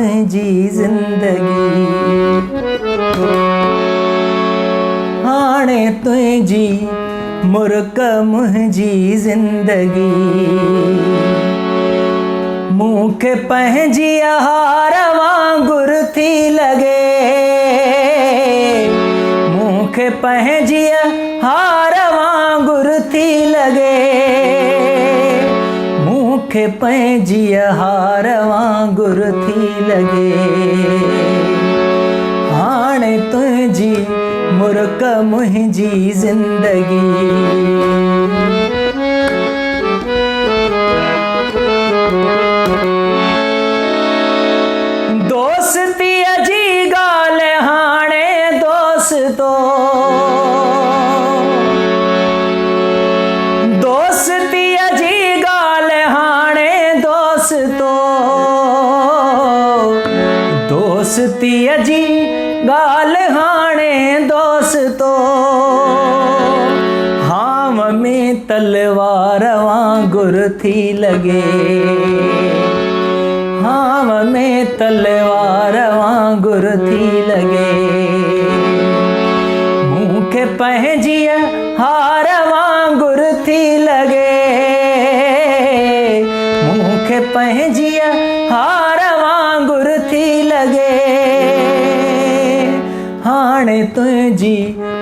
मुंहिंजी ज़िंदगी, हाणे तुंहिंजी मुर्क मुंहिंजी ज़िंदगी। मूंखे पंहिंजी हार वांगुर थी लॻे, मूंखे पंहिंजी हार वांगुर थी लॻे, मूंखे पंहिंजी हार वांगुर थी लॻे। हाणे तुंहिंजी मुर्क मुंहिंजी ज़िंदगी। दोस्तीअ जी ॻाल्हि हाणे दोस्तो, दोस्तीअ जी ॻाल्हि हाणे दोस्तो, दोस्तीअ जी ॻाल्हि हाणे दोस्तो। हाम में तलवार वांगुर थी लॻे, हाम में तलवार वांगुर थी लॻे। मूंखे पंहिंजी हार वांगुर थी लॻे, मूंखे पंहिंजी हार वांगुर थी लॻे। हाणे तुंहिंजी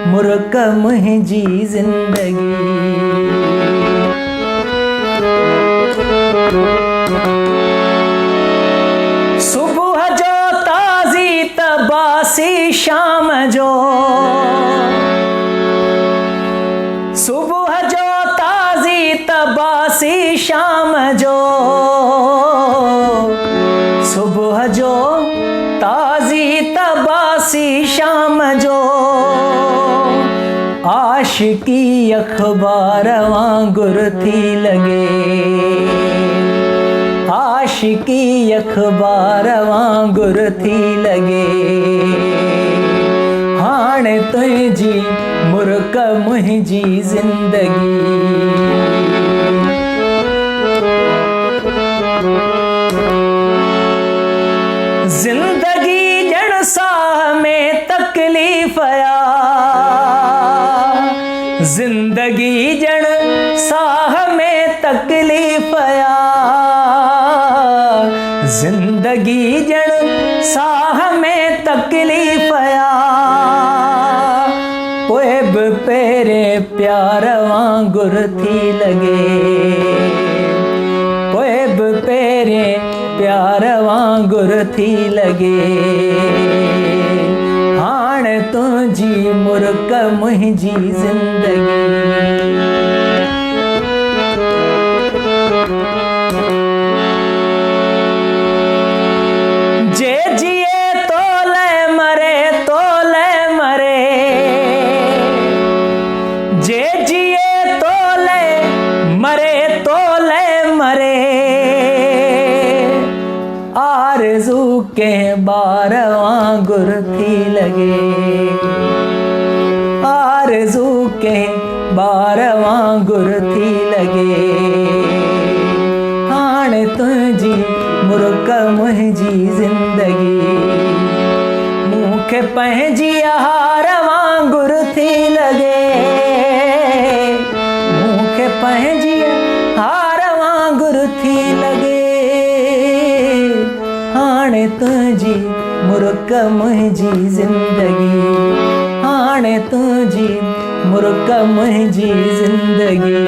मुर्क मुंहिंजी ज़िंदगी। सुबुह जो ताज़ी त बासी शाम जो, सुबुह जो ताज़ी त बासी शाम जो, सुबुह जो ताज़ी त बासी शाम जो। आशिकी अखबार वांगुर थी लॻे, आशिकी अखबार वांगुर थी लॻे। हाणे तुंहिंजी मुर्क मुंहिंजी ज़िंदगी। ज़िंदगी ॼण साह में तकलीफ़ आ, ज़िंदगी ॼण साह में तकलीफ़ आ, ज़िंदगी ॼण साह में तकलीफ़ आ। पोइ बि पहिरें प्यार वांगुर थी लॻे, पोइ बि पहिरें प्यार वांगुर थी लॻे। हाणे तुंहिंजी मुर्क मुंहिंजी ज़िंदगी। जे जिए तोले मरे तोले मरे, जे जिए तोले मरे तोले मरे। आरज़ू कंहिं ॿार वांगुर थी लॻे, आरज़ू कंहिं ॿार वांगुर थी लॻे। हाणे तुंहिंजी मुर्क मुंहिंजी ज़िंदगी। मूंखे पंहिंजी हार वांगुर थी लॻे, मूंखे पंहिंजी हार वांगुर थी लॻे। हाणे तुंहिंजी मुर्क मुंहिंजी ज़िंदगी, हाणे तुंहिंजी मुर्क मुंहिंजी ज़िंदगी।